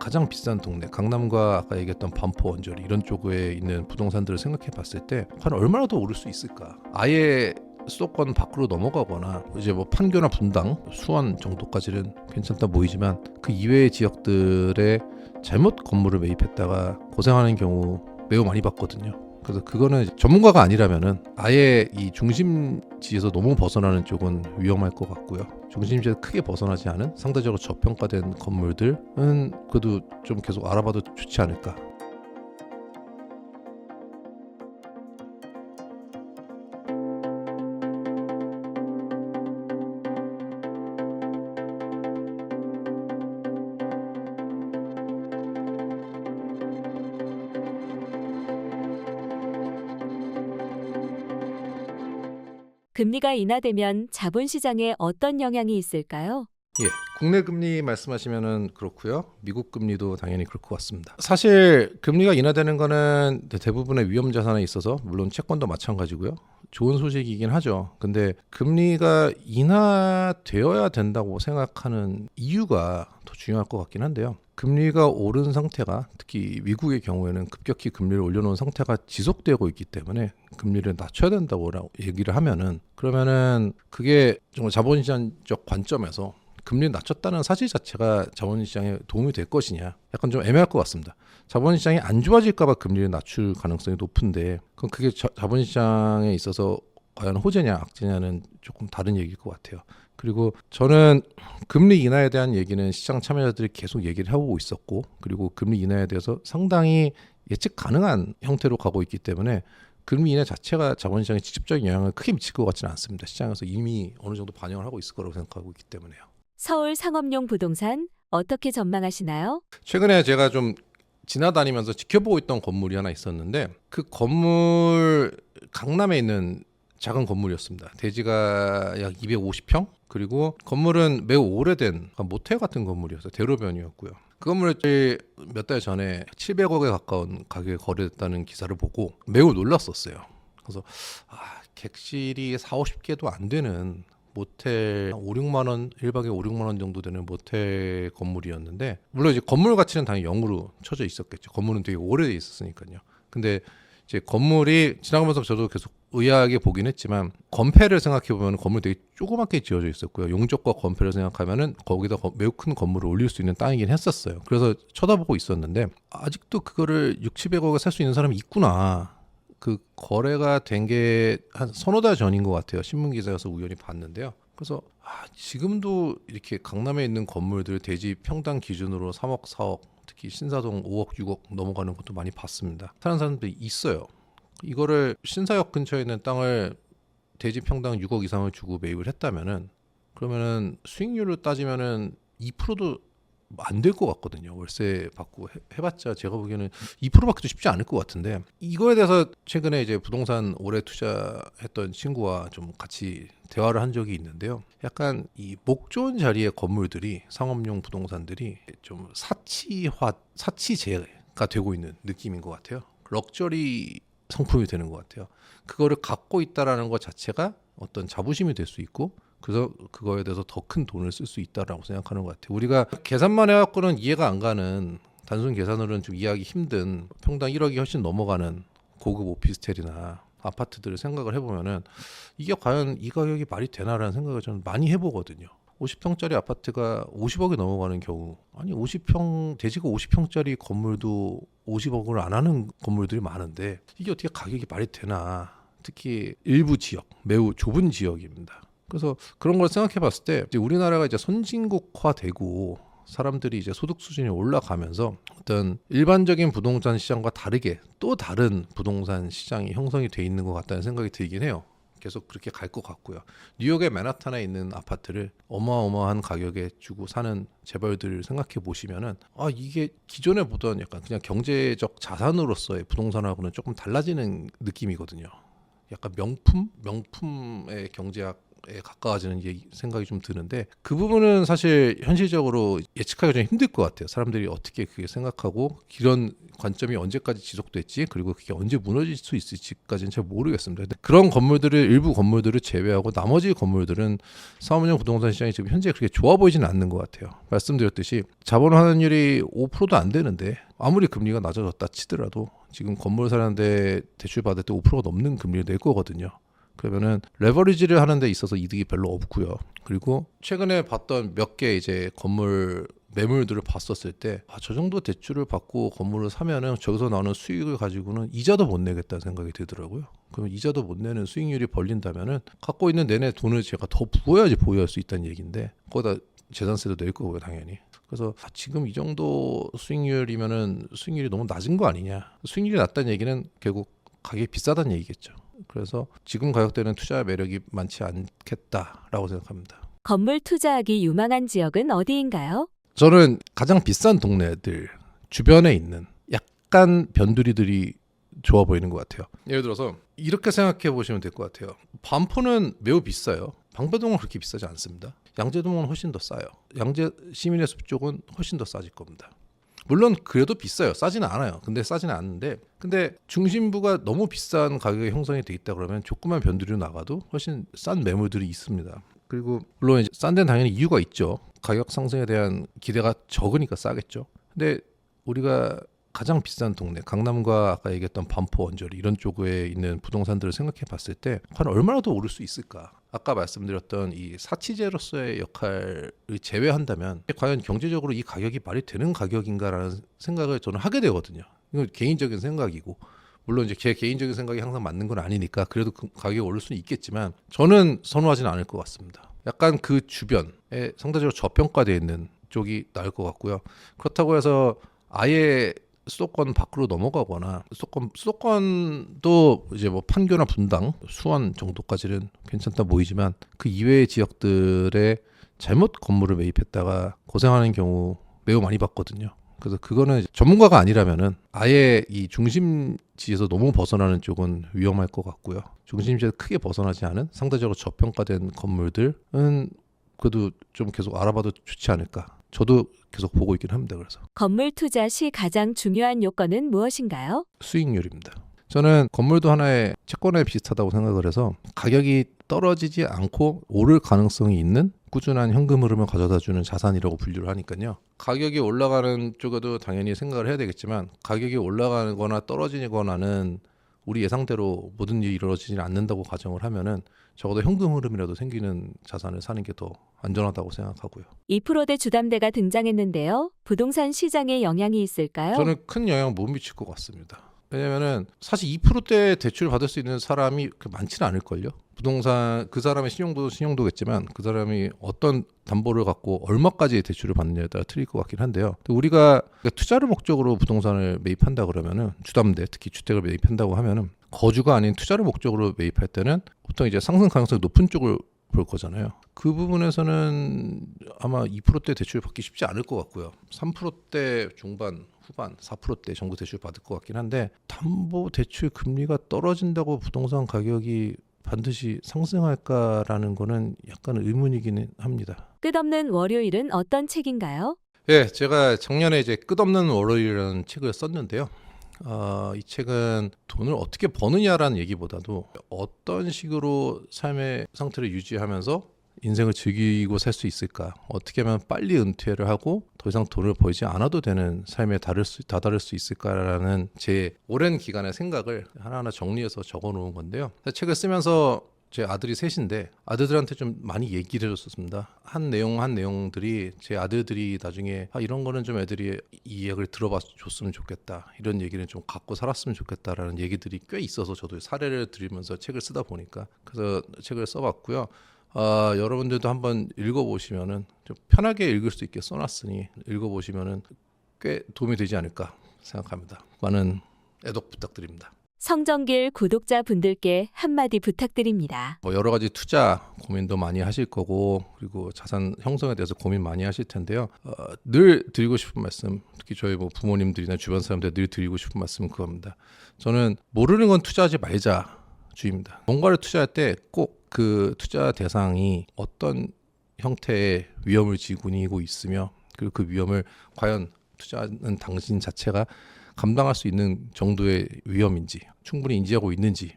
가장 비싼 동네 강남과 아까 얘기했던 반포 원저리 이런 쪽에 있는 부동산들을 생각해 봤을 때 과연 얼마나 더 오를 수 있을까? 아예 수도권 밖으로 넘어가거나 이제 뭐 판교나 분당, 수원 정도까지는 괜찮다 보이지만 그 이외의 지역들에 잘못 건물을 매입했다가 고생하는 경우 매우 많이 봤거든요. 그래서 그거는 전문가가 아니라면은 아예 이 중심지에서 너무 벗어나는 쪽은 위험할 것 같고요. 중심지에서 크게 벗어나지 않은 상대적으로 저평가된 건물들은 그래도 좀 계속 알아봐도 좋지 않을까. 금리가 인하되면 자본시장에 어떤 영향이 있을까요? 예, 국내 금리 말씀하시면은 그렇고요. 미국 금리도 당연히 그럴 것 같습니다. 사실 금리가 인하되는 거는 대부분의 위험 자산에 있어서 물론 채권도 마찬가지고요. 좋은 소식이긴 하죠. 근데 금리가 인하되어야 된다고 생각하는 이유가 더 중요할 것 같긴 한데요. 금리가 오른 상태가 특히 미국의 경우에는 급격히 금리를 올려놓은 상태가 지속되고 있기 때문에 금리를 낮춰야 된다고 얘기를 하면은 그러면은 그게 정말 자본시장적 관점에서 금리를 낮췄다는 사실 자체가 자본시장에 도움이 될 것이냐 약간 좀 애매할 것 같습니다. 자본시장이 안 좋아질까 봐 금리를 낮출 가능성이 높은데 그럼 그게 자본시장에 있어서 과연 호재냐 악재냐는 조금 다른 얘기일 것 같아요. 그리고 저는 금리 인하에 대한 얘기는 시장 참여자들이 계속 얘기를 해오고 있었고 그리고 금리 인하에 대해서 상당히 예측 가능한 형태로 가고 있기 때문에 금리 인하 자체가 자본시장에 직접적인 영향을 크게 미칠 것 같지는 않습니다. 시장에서 이미 어느 정도 반영을 하고 있을 거라고 생각하고 있기 때문에요. 서울 상업용 부동산 어떻게 전망하시나요? 최근에 제가 좀 지나다니면서 지켜보고 있던 건물이 하나 있었는데 그 건물 강남에 있는 작은 건물이었습니다. 대지가 약 250평 그리고 건물은 매우 오래된 모텔 같은 건물이었어요. 대로변이었고요. 그 건물이 몇 달 전에 700억에 가까운 가격에 거래됐다는 기사를 보고 매우 놀랐었어요. 그래서 객실이 4, 50개도 안 되는 모텔 5, 6만 원 1박에 5, 6만 원 정도 되는 모텔 건물이었는데 물론 이제 건물 가치는 당연히 0으로 쳐져 있었겠죠. 건물은 되게 오래돼 있었으니까요. 근데 이제 건물이 지나가면서 저도 계속 의아하게 보긴 했지만 건폐를 생각해 보면 건물 되게 조그맣게 지어져 있었고요. 용적과 건폐를 생각하면은 거기다 매우 큰 건물을 올릴 수 있는 땅이긴 했었어요. 그래서 쳐다보고 있었는데 아직도 그거를 6, 700억에 살 수 있는 사람이 있구나. 그 거래가 된 게 한 서너 달 전인 것 같아요. 신문 기사에서 우연히 봤는데요. 그래서 지금도 이렇게 강남에 있는 건물들 대지 평당 기준으로 3억, 4억, 특히 신사동 5억, 6억 넘어가는 것도 많이 봤습니다. 사는 사람들이 있어요. 이거를 신사역 근처에 있는 땅을 대지 평당 6억 이상을 주고 매입을 했다면은 그러면은 수익률을 따지면은 2%도 안 될 것 같거든요. 월세 받고 해봤자 제가 보기에는 2%밖에도 쉽지 않을 것 같은데 이거에 대해서 최근에 이제 부동산 오래 투자했던 친구와 좀 같이 대화를 한 적이 있는데요. 약간 이 목 좋은 자리의 건물들이 상업용 부동산들이 좀 사치제가 되고 있는 느낌인 것 같아요. 럭셔리 상품이 되는 것 같아요. 그거를 갖고 있다라는 것 자체가 어떤 자부심이 될 수 있고 그래서 그거에 대해서 더 큰 돈을 쓸 수 있다라고 생각하는 것 같아요. 우리가 계산만 해갖고는 이해가 안 가는 단순 계산으로는 좀 이해하기 힘든 평당 1억이 훨씬 넘어가는 고급 오피스텔이나 아파트들을 생각을 해보면은 이게 과연 이 가격이 말이 되나라는 생각을 저는 많이 해보거든요. 50평짜리 아파트가 50억이 넘어가는 경우 아니 50평 대지가 50평짜리 건물도 50억을 안 하는 건물들이 많은데 이게 어떻게 가격이 말이 되나 특히 일부 지역 매우 좁은 지역입니다. 그래서 그런 걸 생각해 봤을 때 이제 우리나라가 이제 선진국화되고 사람들이 이제 소득 수준이 올라가면서 어떤 일반적인 부동산 시장과 다르게 또 다른 부동산 시장이 형성이 돼 있는 것 같다는 생각이 들긴 해요. 계속 그렇게 갈 것 같고요. 뉴욕의 맨하탄에 있는 아파트를 어마어마한 가격에 주고 사는 재벌들을 생각해 보시면은 이게 기존에 보던 약간 그냥 경제적 자산으로서의 부동산하고는 조금 달라지는 느낌이거든요. 약간 명품의 경제학 가까워지는 생각이 좀 드는데 그 부분은 사실 현실적으로 예측하기가 좀 힘들 것 같아요. 사람들이 어떻게 그게 생각하고 이런 관점이 언제까지 지속될지 그리고 그게 언제 무너질 수 있을지까지는 잘 모르겠습니다. 근데 그런 건물들을 일부 건물들을 제외하고 나머지 건물들은 사업용 부동산 시장이 지금 현재 그렇게 좋아 보이지는 않는 것 같아요. 말씀드렸듯이 자본 환원율이 5%도 안 되는데 아무리 금리가 낮아졌다 치더라도 지금 건물 사는데 대출 받을 때 5%가 넘는 금리를 낼 거거든요. 그러면은 레버리지를 하는 데 있어서 이득이 별로 없고요. 그리고 최근에 봤던 몇 개 이제 건물 매물들을 봤었을 때 저 정도 대출을 받고 건물을 사면은 저기서 나오는 수익을 가지고는 이자도 못 내겠다는 생각이 들더라고요. 그러면 이자도 못 내는 수익률이 벌린다면은 갖고 있는 내내 돈을 제가 더 부어야지 보유할 수 있다는 얘기인데 거기다 재산세도 낼 거고요, 당연히. 그래서 지금 이 정도 수익률이면은 수익률이 너무 낮은 거 아니냐. 수익률이 낮다는 얘기는 결국 가격이 비싸다는 얘기겠죠. 그래서 지금 가격대는 투자 매력이 많지 않겠다라고 생각합니다. 건물 투자하기 유망한 지역은 어디인가요? 저는 가장 비싼 동네들 주변에 있는 약간 변두리들이 좋아 보이는 것 같아요. 예를 들어서 이렇게 생각해 보시면 될 것 같아요. 반포는 매우 비싸요. 방배동은 그렇게 비싸지 않습니다. 양재동은 훨씬 더 싸요. 양재 시민의 숲 쪽은 훨씬 더 싸질 겁니다. 물론 그래도 비싸요. 싸지는 않아요. 근데 싸지는 않는데 근데 중심부가 너무 비싼 가격에 형성이 돼 있다 그러면 조그만 변두리로 나가도 훨씬 싼 매물들이 있습니다. 그리고 물론 이제 싼 데는 당연히 이유가 있죠. 가격 상승에 대한 기대가 적으니까 싸겠죠. 근데 우리가 가장 비싼 동네 강남과 아까 얘기했던 반포 원저리 이런 쪽에 있는 부동산들을 생각해 봤을 때 과연 얼마나 더 오를 수 있을까? 아까 말씀드렸던 이 사치제로서의 역할을 제외한다면 과연 경제적으로 이 가격이 말이 되는 가격인가라는 생각을 저는 하게 되거든요. 이건 개인적인 생각이고 물론 이제 제 개인적인 생각이 항상 맞는 건 아니니까 그래도 그 가격이 오를 수는 있겠지만 저는 선호하지는 않을 것 같습니다. 약간 그 주변에 상대적으로 저평가되어 있는 쪽이 나을 것 같고요. 그렇다고 해서 아예 수도권 밖으로 넘어가거나 수도권도 이제 뭐 판교나 분당, 수원 정도까지는 괜찮다 보이지만 그 이외의 지역들에 잘못 건물을 매입했다가 고생하는 경우 매우 많이 봤거든요. 그래서 그거는 전문가가 아니라면은 아예 이 중심지에서 너무 벗어나는 쪽은 위험할 것 같고요. 중심지에서 크게 벗어나지 않은 상대적으로 저평가된 건물들은 그래도 좀 계속 알아봐도 좋지 않을까. 저도 계속 보고 있긴 합니다. 그래서 건물 투자 시 가장 중요한 요건은 무엇인가요? 수익률입니다. 저는 건물도 하나의 채권에 비슷하다고 생각을 해서 가격이 떨어지지 않고 오를 가능성이 있는 꾸준한 현금 흐름을 가져다주는 자산이라고 분류를 하니까요. 가격이 올라가는 쪽에도 당연히 생각을 해야 되겠지만 가격이 올라가거나 떨어지거나는 우리 예상대로 모든 일이 이루어지지 않는다고 가정을 하면은 적어도 현금 흐름이라도 생기는 자산을 사는 게 더 안전하다고 생각하고요. 2%대 주담대가 등장했는데요. 부동산 시장에 영향이 있을까요? 저는 큰 영향 못 미칠 것 같습니다. 왜냐면은 사실 2%대 대출 받을 수 있는 사람이 많지는 않을걸요. 부동산 그 사람의 신용도겠지만 그 사람이 어떤 담보를 갖고 얼마까지 대출을 받느냐에 따라 틀릴 것 같긴 한데요. 우리가 투자를 목적으로 부동산을 매입한다 그러면은 주담대 특히 주택을 매입한다고 하면은 거주가 아닌 투자를 목적으로 매입할 때는 보통 이제 상승 가능성이 높은 쪽을 볼 거잖아요. 그 부분에서는 아마 2%대 대출 받기 쉽지 않을 것 같고요. 3%대 중반, 후반, 4%대 정도 대출 받을 것 같긴 한데 담보 대출 금리가 떨어진다고 부동산 가격이 반드시 상승할까라는 거는 약간 의문이기는 합니다. 끝없는 월요일은 어떤 책인가요? 예, 제가 작년에 이제 끝없는 월요일이라는 책을 썼는데요. 이 책은 돈을 어떻게 버느냐라는 얘기보다도 어떤 식으로 삶의 상태를 유지하면서 인생을 즐기고 살 수 있을까? 어떻게 하면 빨리 은퇴를 하고 더 이상 돈을 벌지 않아도 되는 삶에 다다를 수 있을까라는 제 오랜 기간의 생각을 하나하나 정리해서 적어놓은 건데요. 책을 쓰면서 제 아들이 셋인데 아들들한테 좀 많이 얘기를 해줬었습니다. 한 내용들이 제 아들들이 나중에 이런 거는 좀 애들이 이 이야기를 들어봐 줬으면 좋겠다. 이런 얘기는 좀 갖고 살았으면 좋겠다라는 얘기들이 꽤 있어서 저도 사례를 들으면서 책을 쓰다 보니까 그래서 책을 써봤고요. 여러분들도 한번 읽어보시면은 좀 편하게 읽을 수 있게 써놨으니 읽어보시면은 꽤 도움이 되지 않을까 생각합니다. 많은 애독 부탁드립니다. 성정길 구독자분들께 한마디 부탁드립니다. 여러 가지 투자 고민도 많이 하실 거고 그리고 자산 형성에 대해서 고민 많이 하실 텐데요. 늘 드리고 싶은 말씀, 특히 저희 뭐 부모님들이나 주변 사람들 늘 드리고 싶은 말씀은 그겁니다. 저는 모르는 건 투자하지 말자 주의입니다. 뭔가를 투자할 때 꼭 그 투자 대상이 어떤 형태의 위험을 지니고 있으며 그리고 그 위험을 과연 투자하는 당신 자체가 감당할 수 있는 정도의 위험인지 충분히 인지하고 있는지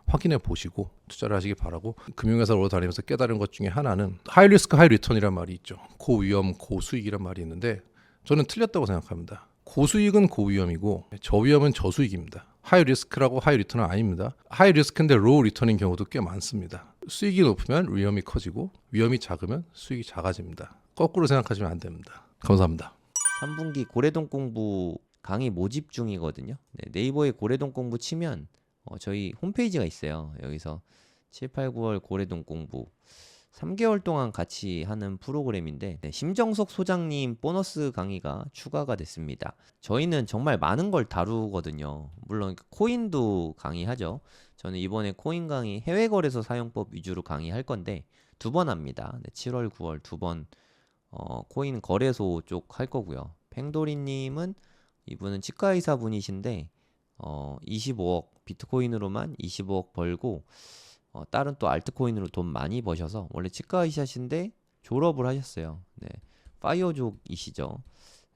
확인해 보시고 투자를 하시기 바라고, 금융회사로 다니면서 깨달은 것 중에 하나는 하이 리스크 하이 리턴이란 말이 있죠. 고위험 고수익이란 말이 있는데 저는 틀렸다고 생각합니다. 고수익은 고위험이고 저위험은 저수익입니다. 하이 리스크라고 하이 리턴은 아닙니다. 하이 리스크인데 로우 리턴인 경우도 꽤 많습니다. 수익이 높으면 위험이 커지고 위험이 작으면 수익이 작아집니다. 거꾸로 생각하시면 안 됩니다. 감사합니다. 3분기 고래동 공부 강의 모집 중이거든요. 네, 네이버에 고래동 공부 치면 저희 홈페이지가 있어요. 여기서 7, 8, 9월 고래동 공부 3개월 동안 같이 하는 프로그램인데, 네, 심정석 소장님 보너스 강의가 추가가 됐습니다. 저희는 정말 많은 걸 다루거든요. 물론 코인도 강의하죠. 저는 이번에 코인 강의 해외 거래소 사용법 위주로 강의할 건데 2번 합니다. 네, 7월, 9월 2번 코인 거래소 쪽 할 거고요. 팽도리님은 이분은 치과의사 분이신데 25억 비트코인으로만 25억 벌고 다른 또 알트코인으로 돈 많이 버셔서 원래 치과의사신데 졸업을 하셨어요. 네, 파이어족이시죠.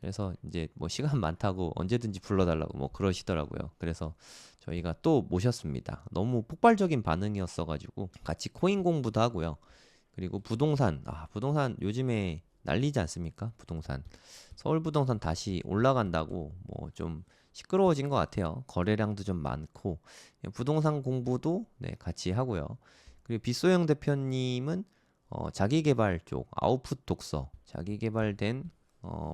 그래서 이제 뭐 시간 많다고 언제든지 불러달라고 뭐 그러시더라고요. 그래서 저희가 또 모셨습니다. 너무 폭발적인 반응이었어가지고 같이 코인 공부도 하고요. 그리고 부동산, 부동산 요즘에 난리지 않습니까? 부동산 서울 부동산 다시 올라간다고 뭐 좀 시끄러워진 것 같아요. 거래량도 좀 많고 부동산 공부도 네, 같이 하고요. 그리고 빗소영 대표님은 자기개발 쪽 아웃풋 독서 자기개발된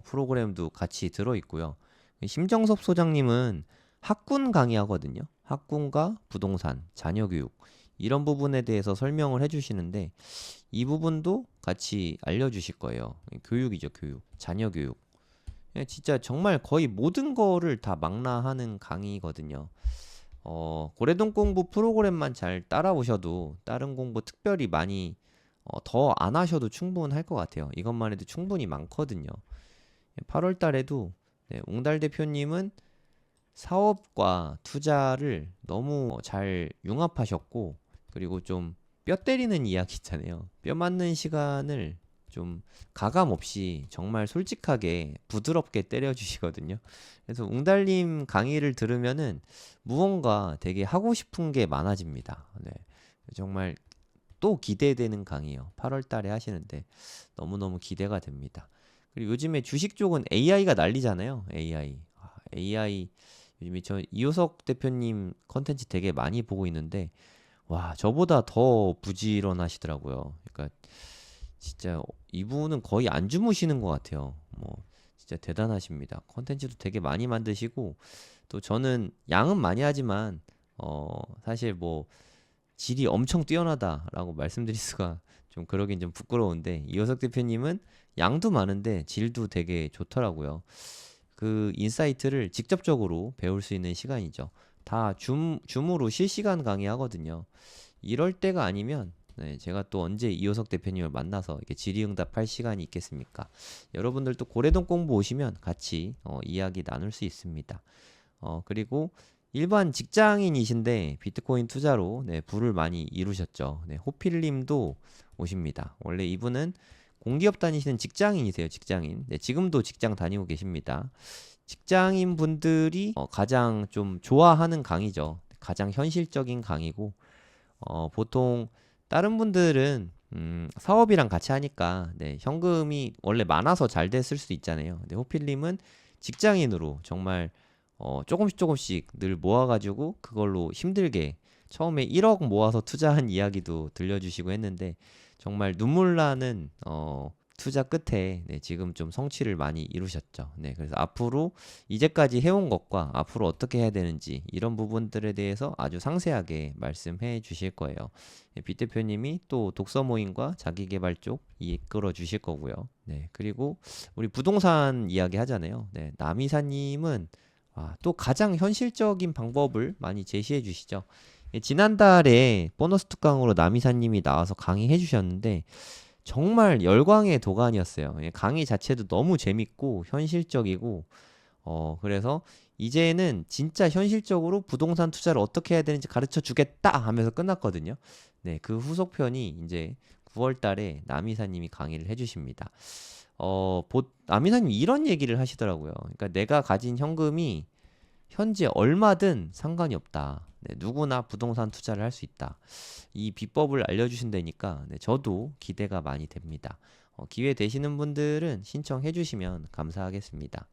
프로그램도 같이 들어있고요. 심정섭 소장님은 학군 강의하거든요. 학군과 부동산, 자녀교육 이런 부분에 대해서 설명을 해주시는데 이 부분도 같이 알려주실 거예요. 교육이죠, 교육. 자녀교육. 진짜 정말 거의 모든 거를 다 망라하는 강의거든요. 고래동 공부 프로그램만 잘 따라오셔도 다른 공부 특별히 많이 더 안 하셔도 충분할 것 같아요. 이것만 해도 충분히 많거든요. 8월 달에도 네, 웅달 대표님은 사업과 투자를 너무 잘 융합하셨고, 그리고 좀 뼈 때리는 이야기 있잖아요. 뼈 맞는 시간을 좀 가감 없이 정말 솔직하게 부드럽게 때려주시거든요. 그래서 웅달님 강의를 들으면은 무언가 되게 하고 싶은 게 많아집니다. 네, 정말 또 기대되는 강의예요. 8월 달에 하시는데 너무너무 기대가 됩니다. 그리고 요즘에 주식 쪽은 AI가 난리잖아요. AI 요즘에 저 이호석 대표님 컨텐츠 되게 많이 보고 있는데 와, 저보다 더 부지런하시더라고요. 그러니까 진짜 이분은 거의 안 주무시는 것 같아요. 뭐 진짜 대단하십니다. 컨텐츠도 되게 많이 만드시고, 또 저는 양은 많이 하지만 사실 뭐 질이 엄청 뛰어나다라고 말씀드릴 수가 좀 그러긴 좀 부끄러운데, 이호석 대표님은 양도 많은데 질도 되게 좋더라고요. 그 인사이트를 직접적으로 배울 수 있는 시간이죠. 다 줌으로 실시간 강의하거든요. 이럴 때가 아니면 네, 제가 또 언제 이호석 대표님을 만나서 이렇게 질의응답할 시간이 있겠습니까? 여러분들도 고래동 공부 오시면 같이 이야기 나눌 수 있습니다. 그리고 일반 직장인이신데 비트코인 투자로 네, 부를 많이 이루셨죠. 네, 호필님도 오십니다. 원래 이분은 공기업 다니시는 직장인이세요. 직장인. 네, 지금도 직장 다니고 계십니다. 직장인 분들이 가장 좀 좋아하는 강의죠. 가장 현실적인 강의고, 보통 다른 분들은 사업이랑 같이 하니까 네, 현금이 원래 많아서 잘 됐을 수도 있잖아요. 근데 호필님은 직장인으로 정말 조금씩 늘 모아가지고 그걸로 힘들게 처음에 1억 모아서 투자한 이야기도 들려주시고 했는데 정말 눈물 나는 투자 끝에 네, 지금 좀 성취를 많이 이루셨죠. 네, 그래서 앞으로 이제까지 해온 것과 앞으로 어떻게 해야 되는지 이런 부분들에 대해서 아주 상세하게 말씀해 주실 거예요. 네, 빗 대표님이 또 독서 모임과 자기개발 쪽 이끌어 주실 거고요. 네, 그리고 우리 부동산 이야기 하잖아요. 네, 남이사님은 또 가장 현실적인 방법을 많이 제시해 주시죠. 지난달에 보너스 특강으로 남이사님이 나와서 강의해 주셨는데 정말 열광의 도가니였어요. 강의 자체도 너무 재밌고 현실적이고 그래서 이제는 진짜 현실적으로 부동산 투자를 어떻게 해야 되는지 가르쳐 주겠다 하면서 끝났거든요. 네, 그 후속편이 이제 9월 달에 남이사님이 강의를 해주십니다. 남이사님 이런 얘기를 하시더라고요. 그러니까 내가 가진 현금이 현재 얼마든 상관이 없다. 네, 누구나 부동산 투자를 할 수 있다. 이 비법을 알려주신다니까 네, 저도 기대가 많이 됩니다. 기회 되시는 분들은 신청해 주시면 감사하겠습니다.